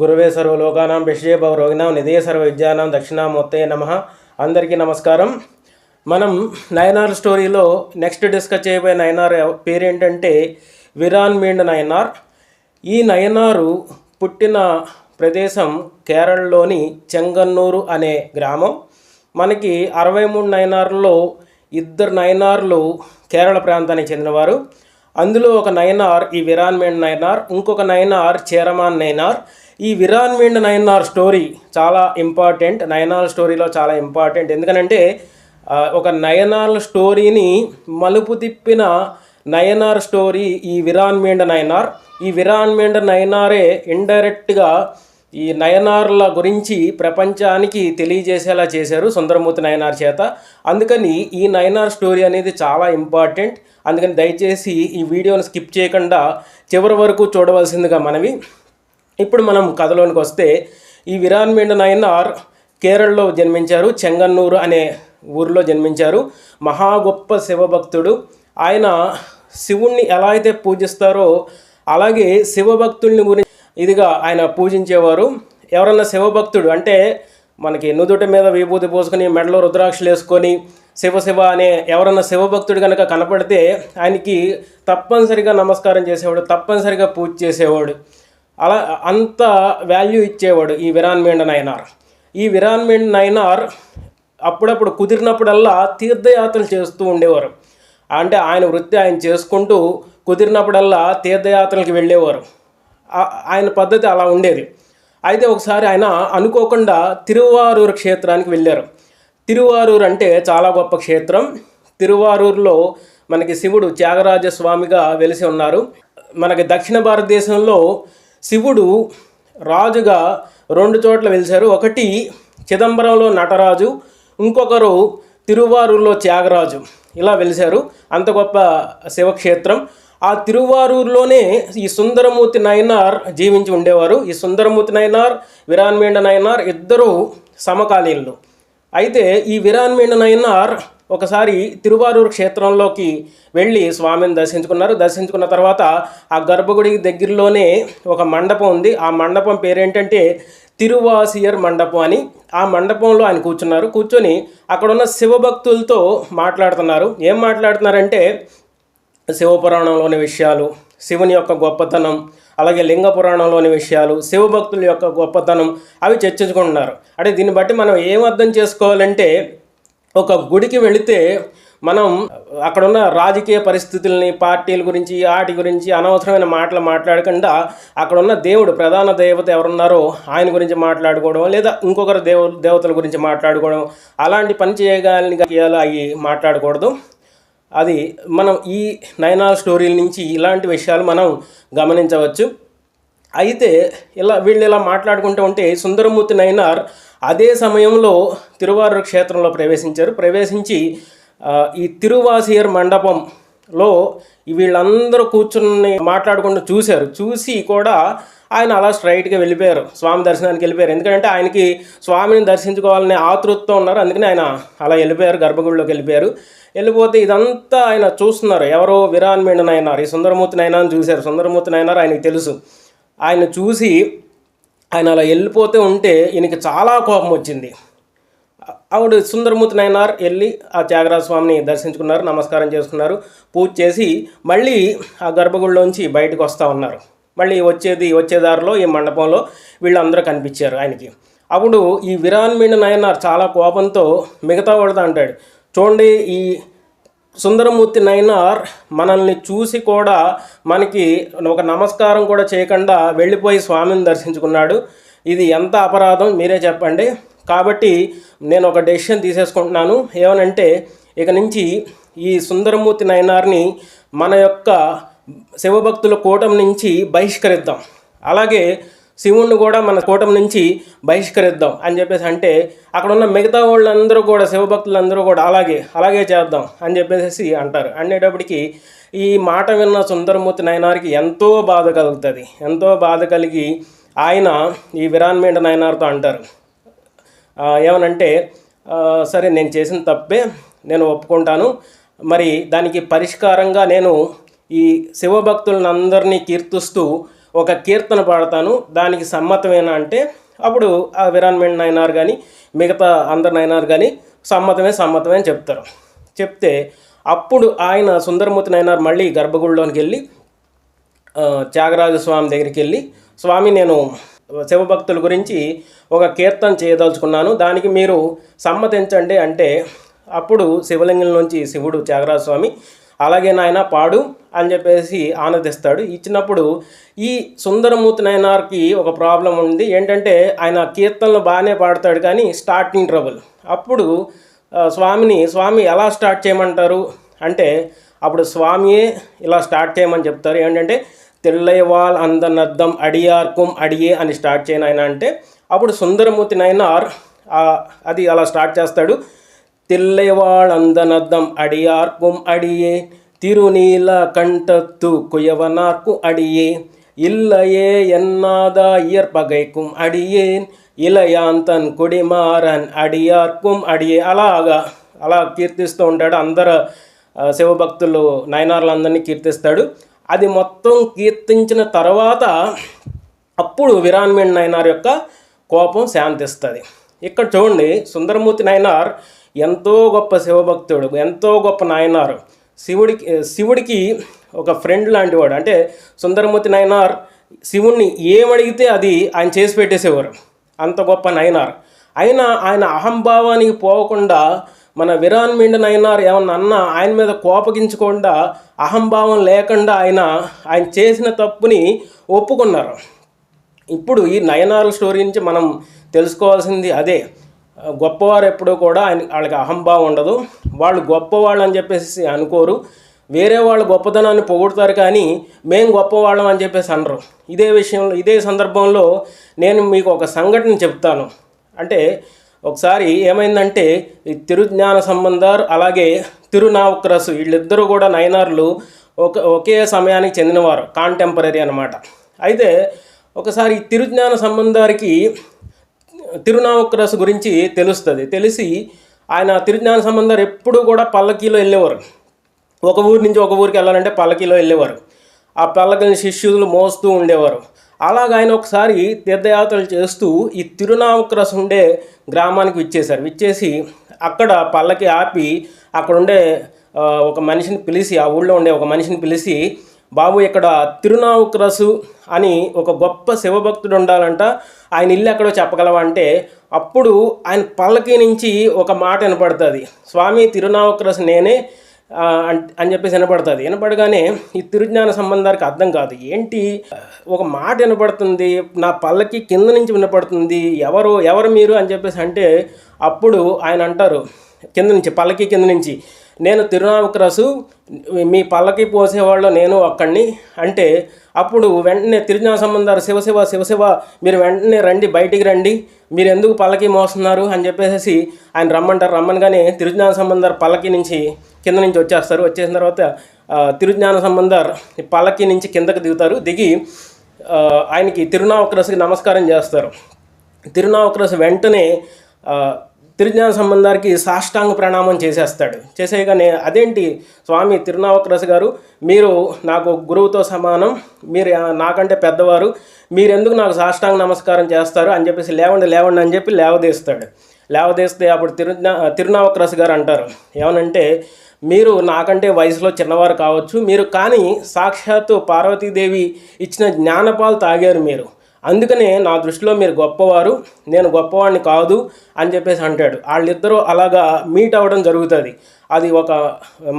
గురువే సర్వలోకానాం విషయ భవరోగినాం నిధే సర్వ విద్యానాం దక్షిణామూర్తయే నమః. అందరికీ నమస్కారం. మనం నయనార్ స్టోరీలో నెక్స్ట్ డిస్కస్ చేయబోయే నయనార్ పేరేంటంటే విరాన్మీండ్ నయనార్. ఈ నయనారు పుట్టిన ప్రదేశం కేరళలోని చెంగన్నూరు అనే గ్రామం. మనకి 63 నయనార్లలో 2 నయనార్లు కేరళ ప్రాంతానికి చెందినవారు. అందులో ఒక నయనార్ ఈ విరాన్మీండ్ నయనార్, ఇంకొక నయనార్ చేరమాన్ నయనార్. ఈ విరాన్మీండ్ నయనార్ స్టోరీ చాలా ఇంపార్టెంట్. నయనార్ స్టోరీలో చాలా ఇంపార్టెంట్ ఎందుకనంటే ఒక నయనార్ స్టోరీని మలుపు తిప్పిన నయనార్ స్టోరీ ఈ విరాన్మీండ్ నయనార్. ఈ విరాన్మీండ్ నయనారే ఇండైరెక్ట్గా ఈ నయనార్ల గురించి ప్రపంచానికి తెలియజేసేలా చేశారు సుందరమూర్తి నయనార్ చేత. అందుకని ఈ నయనార్ స్టోరీ అనేది చాలా ఇంపార్టెంట్. అందుకని దయచేసి ఈ వీడియోని స్కిప్ చేయకుండా చివరి వరకు చూడవలసిందిగా మనవి. ఇప్పుడు మనం కథలోనికి వస్తే ఈ విరాన్మీండ్ నయనార్ కేరళలో జన్మించారు. చెంగన్నూరు అనే ఊరిలో జన్మించారు. మహా గొప్ప శివభక్తుడు. ఆయన శివుణ్ణి ఎలా అయితే పూజిస్తారో అలాగే శివభక్తుల్ని గురించి ఇదిగా ఆయన పూజించేవారు. ఎవరన్నా శివభక్తుడు అంటే మనకి నుదుటి మీద విభూతి పోసుకొని మెడలో రుద్రాక్షలు వేసుకొని శివ అనే ఎవరన్నా శివభక్తుడు కనుక కనపడితే ఆయనకి తప్పనిసరిగా నమస్కారం చేసేవాడు, తప్పనిసరిగా పూజ చేసేవాడు. అలా అంత వాల్యూ ఇచ్చేవాడు ఈ విరాన్మీండ్ నయనార్. ఈ విరాన్మీండ్ నయనార్ అప్పుడప్పుడు కుదిరినప్పుడల్లా తీర్థయాత్రలు చేస్తూ ఉండేవారు. అంటే ఆయన వృత్తి ఆయన చేసుకుంటూ కుదిరినప్పుడల్లా తీర్థయాత్రలకు వెళ్ళేవారు. ఆయన పద్ధతి అలా ఉండేది. అయితే ఒకసారి ఆయన అనుకోకుండా తిరువారూరు క్షేత్రానికి వెళ్ళారు. తిరువారూరు అంటే చాలా గొప్ప క్షేత్రం. తిరువారూరులో మనకి శివుడు త్యాగరాజ స్వామిగా వెలిసి ఉన్నారు. మనకి దక్షిణ భారతదేశంలో శివుడు రాజుగా 2 చోట్ల వెలిశారు. ఒకటి చిదంబరంలో నటరాజు, ఇంకొకరు తిరువారూరులో త్యాగరాజు. ఇలా వెలిశారు. అంత గొప్ప శివక్షేత్రం. ఆ తిరువారూరులోనే ఈ సుందరమూర్తి నయనార్ జీవించి ఉండేవారు. ఈ సుందరమూర్తి నయనార్, విరాన్మీండ్ నయనార్ ఇద్దరు సమకాలీనులు. అయితే ఈ విరాన్మీండ్ నయనార్ ఒకసారి తిరువారూరు క్షేత్రంలోకి వెళ్ళి స్వామిని దర్శించుకున్నారు. దర్శించుకున్న తర్వాత ఆ గర్భగుడి దగ్గరలోనే ఒక మండపం ఉంది. ఆ మండపం పేరేంటంటే తిరువాసియర్ మండపం అని. ఆ మండపంలో ఆయన కూర్చున్నారు. కూర్చొని అక్కడున్న శివభక్తులతో మాట్లాడుతున్నారు. ఏం మాట్లాడుతున్నారంటే శివపురాణంలోని విషయాలు, శివుని యొక్క గొప్పతనం, అలాగే లింగ పురాణంలోని విషయాలు, శివభక్తుల యొక్క గొప్పతనం అవి చర్చించుకుంటున్నారు. అంటే దీన్ని బట్టి మనం ఏం అర్థం చేసుకోవాలంటే ఒక గుడికి వెళితే మనం అక్కడున్న రాజకీయ పరిస్థితుల్ని, పార్టీల గురించి, వాటి గురించి అనవసరమైన మాటలు మాట్లాడకుండా అక్కడున్న దేవుడు, ప్రధాన దేవత ఎవరున్నారో ఆయన గురించి మాట్లాడుకోవడం, లేదా ఇంకొకరు దేవతల గురించి మాట్లాడుకోవడం, అలాంటి పని చేయగలిగిన అవి మాట్లాడకూడదు. అది మనం ఈ నయనార్ స్టోరీల నుంచి ఇలాంటి విషయాలు మనం గమనించవచ్చు. అయితే వీళ్ళు ఇలా మాట్లాడుకుంటూ ఉంటే సుందరమూర్తి నయనార్ అదే సమయంలో తిరువారూరు క్షేత్రంలో ప్రవేశించి ఈ తిరువాసియర్ మండపంలో వీళ్ళందరూ కూర్చుని మాట్లాడుకుంటూ చూసి కూడా ఆయన అలా స్ట్రైట్గా వెళ్ళిపోయారు, స్వామి దర్శనానికి వెళ్ళిపోయారు. ఎందుకంటే ఆయనకి స్వామిని దర్శించుకోవాలనే ఆతృతతో ఉన్నారు. అందుకని ఆయన అలా వెళ్ళిపోయారు, గర్భగుడిలోకి వెళ్ళిపోతే ఇదంతా ఆయన చూస్తున్నారు. ఎవరో విరాన్మీండ్ నయనార్ ఈ సుందరమూర్తి నయనార్ని చూశారు. సుందరమూర్తి నయనార్ ఆయనకి తెలుసు. ఆయన చూసి ఆయన అలా వెళ్ళిపోతూ ఉంటే ఈయనకి చాలా కోపం వచ్చింది. ఆవిడ సుందరమూర్తి నయనార్ వెళ్ళి ఆ త్యాగరాజ స్వామిని దర్శించుకున్నారు, నమస్కారం చేసుకున్నారు, పూజ చేసి మళ్ళీ ఆ గర్భగుడిలోంచి బయటకు వస్తూ ఉన్నారు. మళ్ళీ వచ్చే దారిలో ఈ మండపంలో వీళ్ళందరూ కనిపించారు ఆయనకి. అప్పుడు ఈ విరాన్మీండ్ నయనార్ చాలా కోపంతో మిగతా వాళ్ళతో అంటాడు, చూడండి ఈ సుందరమూర్తి నయనార్ మనల్ని చూసి కూడా మనకి ఒక నమస్కారం కూడా చేయకుండా వెళ్ళిపోయి స్వామిని దర్శించుకున్నాడు. ఇది ఎంత అపరాధం మీరే చెప్పండి. కాబట్టి నేను ఒక డెసిషన్ తీసేసుకుంటున్నాను. ఏమనంటే ఇక నుంచి ఈ సుందరమూర్తి నయనార్ని మన యొక్క శివభక్తుల కూటమి నుంచి బహిష్కరిద్దాం, అలాగే శివుణ్ణి కూడా మన కూటమి నుంచి బహిష్కరిద్దాం అని చెప్పేసి అంటే అక్కడ ఉన్న మిగతా వాళ్ళందరూ కూడా శివభక్తులందరూ కూడా అలాగే చేద్దాం అని చెప్పేసి అంటారు. అనేటప్పటికీ ఈ మాట విన్న సుందరమూర్తి నయనార్కి ఎంతో బాధ కలిగి ఆయన ఈ విరాన్మీండ్ నయనార్తో అంటారు, ఏమనంటే సరే నేను చేసిన తప్పే, నేను ఒప్పుకుంటాను. మరి దానికి పరిష్కారంగా నేను ఈ శివభక్తులందరినీ కీర్తిస్తూ ఒక కీర్తన పాడతాను, దానికి సమ్మతమేనా అంటే అప్పుడు ఆ విరాన్మెంట్ నయనార్ కానీ మిగతా అందరు నయనార్ కానీ సమ్మతమే అని చెప్తారు. చెప్తే అప్పుడు ఆయన సుందరమూర్తి నయనార్ మళ్ళీ గర్భగుడిలోనికి వెళ్ళి త్యాగరాజస్వామి దగ్గరికి వెళ్ళి, స్వామి నేను శివభక్తుల గురించి ఒక కీర్తన చేయదలుచుకున్నాను, దానికి మీరు సమ్మతించండి అంటే అప్పుడు శివలింగం నుంచి శివుడు త్యాగరాజస్వామి అలాగే నాయన పాడు అని చెప్పేసి ఆనందిస్తాడు. ఇచ్చినప్పుడు ఈ సుందరమూర్తి నయనార్కి ఒక ప్రాబ్లం ఉంది. ఏంటంటే ఆయన కీర్తనలు బాగానే పాడతాడు కానీ స్టార్టింగ్ ట్రబుల్. అప్పుడు స్వామి ఎలా స్టార్ట్ చేయమంటారు అంటే అప్పుడు స్వామియే ఇలా స్టార్ట్ చేయమని చెప్తారు. ఏంటంటే తెల్లయవాల్ అందనద్దం అడియార్కుం అడియే అని స్టార్ట్ చేయను ఆయన అంటే అప్పుడు సుందరమూర్తి నయనార్ అది అలా స్టార్ట్ చేస్తాడు. తిల్లయవాళ్ అందనద్దం అడియార్కుం అడియే తిరునీల కంటత్తు కుయవనార్కు అడియే இல்லையே என்னாத இயற்பகைக்கும் அடியேன் ఇలయాంతన్ కుడిమారన్ అడియార్కుం అడియే అలా కీర్తిస్తూ ఉంటాడు. అందరు శివభక్తులు నయనార్లందరినీ కీర్తిస్తాడు. అది మొత్తం కీర్తించిన తర్వాత అప్పుడు విరాన్మెంట్ నయనార్ యొక్క కోపం శాంతిస్తుంది. ఇక్కడ చూడండి, సుందరమూర్తి నయనార్ ఎంతో గొప్ప శివభక్తుడు, ఎంతో గొప్ప నాయనారు. శివుడికి ఒక ఫ్రెండ్ లాంటివాడు. అంటే సుందరమూర్తి నయనార్ శివుణ్ణి ఏమడిగితే అది ఆయన చేసి పెట్టేసేవారు, అంత గొప్ప నయనార్. అయినా ఆయన అహంభావానికి పోకుండా మన విరాన్మెంట్ నయనార్ ఏమన్నా అన్నా ఆయన మీద కోపగించకుండా అహంభావం లేకుండా ఆయన చేసిన తప్పుని ఒప్పుకున్నారు. ఇప్పుడు ఈ నయనార్ స్టోరీ నుంచి మనం తెలుసుకోవాల్సింది అదే. గొప్పవారు ఎప్పుడూ కూడా వాళ్ళకి అహంభావం ఉండదు. వాళ్ళు గొప్పవాళ్ళు అని చెప్పేసి అనుకోరు. వేరే వాళ్ళు గొప్పతనాన్ని పొగుడుతారు కానీ మేము గొప్పవాళ్ళం అని చెప్పేసి అనరు. ఇదే సందర్భంలో నేను మీకు ఒక సంఘటన చెప్తాను. అంటే ఒకసారి ఏమైందంటే ఈ తిరుజ్ఞాన సంబంధార్ అలాగే తిరునావుక్రసు వీళ్ళిద్దరూ కూడా నయనార్లు ఒకే సమయానికి చెందినవారు, కాంటెంపరీ అన్నమాట. అయితే ఒకసారి తిరుజ్ఞాన సంబంధారికి తిరునావుక్రసు గురించి తెలిసి ఆయన తిరుజ్ఞాన సంబంధారు ఎప్పుడూ కూడా పల్లకీలో వెళ్ళేవారు. ఒక ఊరి నుంచి ఒక ఊరికి వెళ్ళాలంటే పల్లకీలో వెళ్ళేవారు. ఆ పల్లకిని శిష్యులు మోస్తూ ఉండేవారు. అలాగ ఆయన ఒకసారి తీర్థయాత్రలు చేస్తూ ఈ తిరునావుక్రసు ఉండే గ్రామానికి విచ్చేసి అక్కడ పల్లకి ఆపి అక్కడ ఉండే ఒక మనిషిని పిలిచి, ఆ ఊళ్ళో ఉండే ఒక మనిషిని పిలిచి, బాబు ఇక్కడ తిరునావుక్రసు అని ఒక గొప్ప శివభక్తుడు ఉండాలంట, ఆయన ఇల్లు ఎక్కడో చెప్పగలవా అంటే అప్పుడు ఆయన పల్లకి నుంచి ఒక మాట వినపడుతుంది, స్వామి తిరునావుక్రసు నేనే అని చెప్పేసి వినపడగానే ఈ తిరుజ్ఞాన సంబంధానికి అర్థం కాదు. ఏంటి ఒక మాట వినపడుతుంది, నా పల్లకి కింద నుంచి వినపడుతుంది, ఎవరు మీరు అని చెప్పేసి అంటే అప్పుడు ఆయన అంటారు పల్లకి కింద నుంచి, నేను తిరునావుక్రసు, మీ పల్లకి పోసేవాళ్ళు నేను అక్కడిని అంటే అప్పుడు వెంటనే తిరుజ్ఞాన సంబంధారు శివశివ మీరు వెంటనే రండి, బయటికి రండి, మీరు ఎందుకు పల్లకి మోస్తున్నారు అని చెప్పేసి ఆయన రమ్మనగానే తిరుజ్ఞాన సంబంధారు పల్లకి నుంచి కింద నుంచి వచ్చేసిన తర్వాత తిరుజ్ఞాన సంబంధార్ పల్లకి నుంచి కిందకి దిగి ఆయనకి తిరునావుక్రసుకి నమస్కారం చేస్తారు. తిరునావుక్రసు వెంటనే తిరుజ్ఞాన సంబంధారికి సాష్టాంగ ప్రణామం చేసేయగానే అదేంటి స్వామి తిరునావుక్రసు గారు, మీరు నాకు గురువుతో సమానం, మీరు నాకంటే పెద్దవారు, మీరెందుకు నాకు సాష్టాంగ నమస్కారం చేస్తారు అని చెప్పేసి లేవండి అని చెప్పి లేవదీస్తే అప్పుడు తిరునావుక్రసు గారు అంటారు ఏమనంటే, మీరు నాకంటే వయసులో చిన్నవారు కావచ్చు, మీరు కానీ సాక్షాత్తు పార్వతీదేవి ఇచ్చిన జ్ఞానపాలు తాగారు మీరు, అందుకనే నా దృష్టిలో మీరు గొప్పవారు, నేను గొప్పవాడిని కాదు అని చెప్పేసి అంటాడు. వాళ్ళిద్దరూ అలాగా మీట్ అవ్వడం జరుగుతుంది. అది ఒక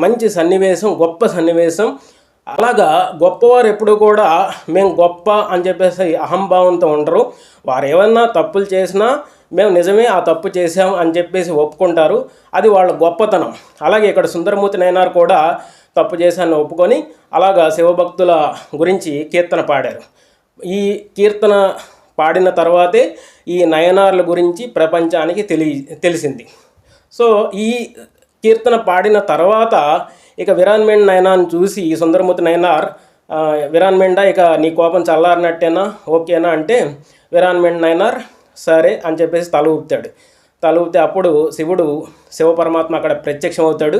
మంచి సన్నివేశం, గొప్ప సన్నివేశం. అలాగా గొప్పవారు ఎప్పుడు కూడా మేము గొప్ప అని చెప్పేసి అహంభావంతో ఉండరు. వారు ఏమన్నా తప్పులు చేసినా మేము నిజమే ఆ తప్పు చేసాం అని చెప్పేసి ఒప్పుకుంటారు. అది వాళ్ళ గొప్పతనం. అలాగే ఇక్కడ సుందరమూర్తి నయనార్ కూడా తప్పు చేశాన్ని ఒప్పుకొని అలాగా శివభక్తుల గురించి కీర్తన పాడారు. ఈ కీర్తన పాడిన తర్వాతే ఈ నయనార్ల గురించి ప్రపంచానికి తెలిసింది. సో ఈ కీర్తన పాడిన తర్వాత ఇక విరాన్మెంట్ నయనార్ని చూసి ఈ సుందరమూర్తి నయనార్, విరాన్మెండా ఇక నీ కోపం చల్లారినట్టేనా, ఓకేనా అంటే విరాన్మెంట్ నయనార్ సరే అని చెప్పేసి తల ఊపితే అప్పుడు శివ పరమాత్మ అక్కడ ప్రత్యక్షం అవుతాడు.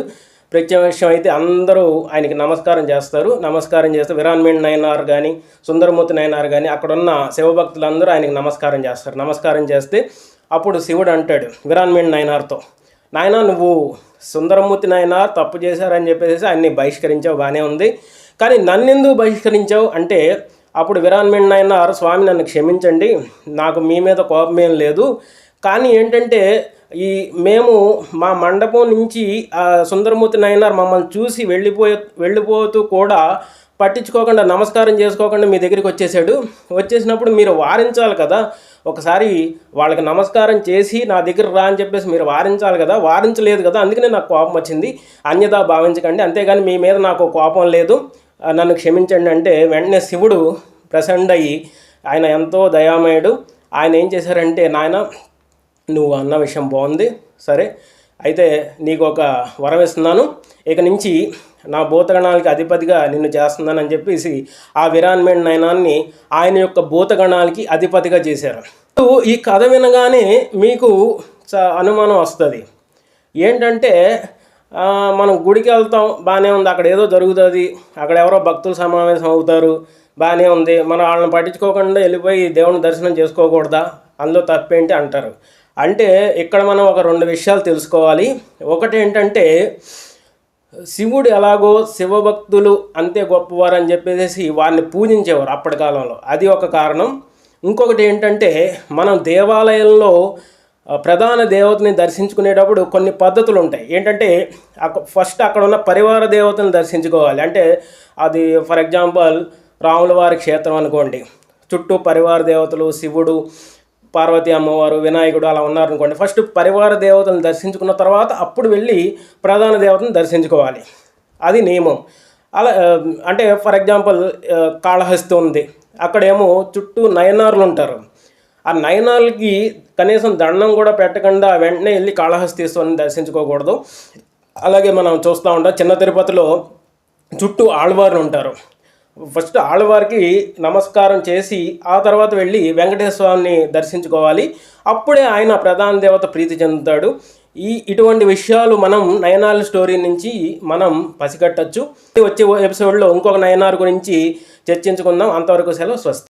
ప్రత్యక్షం అయితే అందరూ ఆయనకి నమస్కారం చేస్తారు. నమస్కారం చేస్తే విరాన్మేణ్ నయనార్ కానీ సుందరమూర్తి నయనార్ కానీ అక్కడున్న శివభక్తులందరూ ఆయనకి నమస్కారం చేస్తారు. నమస్కారం చేస్తే అప్పుడు శివుడు అంటాడు విరాన్మేణ్ నయనార్తో, నాయన నువ్వు సుందరమూర్తి నయనార్ తప్పు చేశారని చెప్పేసి ఆయన్ని బహిష్కరించావు, బాగానే ఉంది, కానీ నన్నెందుకు బహిష్కరించావు అంటే అప్పుడు విరాన్మేణ్ నయనార్, స్వామి నన్ను క్షమించండి, నాకు మీ మీద కోపమేం లేదు, కానీ ఏంటంటే మేము మా మండపం నుంచి సుందరమూర్తి నయనార్ మమ్మల్ని చూసి వెళ్ళిపోతూ కూడా పట్టించుకోకుండా నమస్కారం చేసుకోకుండా మీ దగ్గరికి వచ్చేసినప్పుడు మీరు వారించాలి కదా, ఒకసారి వాళ్ళకి నమస్కారం చేసి నా దగ్గర రా అని చెప్పేసి మీరు వారించాలి కదా, వారించలేదు కదా, అందుకనే నాకు కోపం వచ్చింది, అన్యదా భావించకండి, అంతేగాని మీ మీద నాకు కోపం లేదు, నన్ను క్షమించండి అంటే వెంటనే శివుడు ప్రసన్నయ్యి, ఆయన ఎంతో దయామయుడు, ఆయన ఏం చేశారంటే, నాయన నువ్వు అన్న విషయం బాగుంది, సరే అయితే నీకు ఒక వరం ఇస్తున్నాను, ఇక నుంచి నా భూతగణాలకి అధిపతిగా నిన్ను చేస్తున్నానని చెప్పేసి ఆ విరాన్మేణ్ నయనాన్ని ఆయన యొక్క భూతగణాలకి అధిపతిగా చేశారు. ఈ కథ వినగానే మీకు అనుమానం వస్తుంది ఏంటంటే, మనం గుడికి వెళ్తాం బాగానే ఉంది, అక్కడ ఏదో జరుగుతుంది, అక్కడ ఎవరో భక్తులు సమావేశం అవుతారు బాగానే ఉంది, మనం వాళ్ళని పట్టించుకోకుండా వెళ్ళిపోయి దేవుని దర్శనం చేసుకోకూడదా, అందులో తప్పేంటి అంటారు. అంటే ఇక్కడ మనం ఒక 2 విషయాలు తెలుసుకోవాలి. ఒకటి ఏంటంటే, శివుడు ఎలాగో శివభక్తులు అంతే గొప్పవారు అని చెప్పేసి వారిని పూజించేవారు అప్పటి కాలంలో, అది ఒక కారణం. ఇంకొకటి ఏంటంటే, మనం దేవాలయంలో ప్రధాన దేవతని దర్శించుకునేటప్పుడు కొన్ని పద్ధతులు ఉంటాయి. ఏంటంటే ఫస్ట్ అక్కడ ఉన్న పరివార దేవతలను దర్శించుకోవాలి. అంటే అది ఫర్ ఎగ్జాంపుల్ రాముల వారి క్షేత్రం అనుకోండి, చుట్టూ పరివార దేవతలు శివుడు, పార్వతీ అమ్మవారు, వినాయకుడు అలా ఉన్నారనుకోండి, ఫస్ట్ పరివార దేవతలను దర్శించుకున్న తర్వాత అప్పుడు వెళ్ళి ప్రధాన దేవతను దర్శించుకోవాలి, అది నియమం. అలా అంటే ఫర్ ఎగ్జాంపుల్ కాళహస్తి ఉంది, అక్కడేమో చుట్టూ నయనార్లు ఉంటారు, ఆ నయనార్లకి కనీసం దండం కూడా పెట్టకుండా వెంటనే వెళ్ళి కాళహస్తీశ్వరుని దర్శించుకోకూడదు. అలాగే మనం చూస్తూ ఉంటాం చిన్న తిరుపతిలో చుట్టూ ఆళ్వార్లు ఉంటారు, ఫస్ట్ ఆళ్వారికి నమస్కారం చేసి ఆ తర్వాత వెళ్ళి వెంకటేశ్వర స్వామిని దర్శించుకోవాలి, అప్పుడే ఆయన ప్రధాన దేవత ప్రీతి చెందుతాడు. ఇటువంటి విషయాలు మనం నయనార్ స్టోరీ నుంచి మనం పసిగట్టచ్చు. వచ్చే ఎపిసోడ్లో ఇంకొక నయనార్ గురించి చర్చించుకుందాం. అంతవరకు సెలవు, స్వస్తి.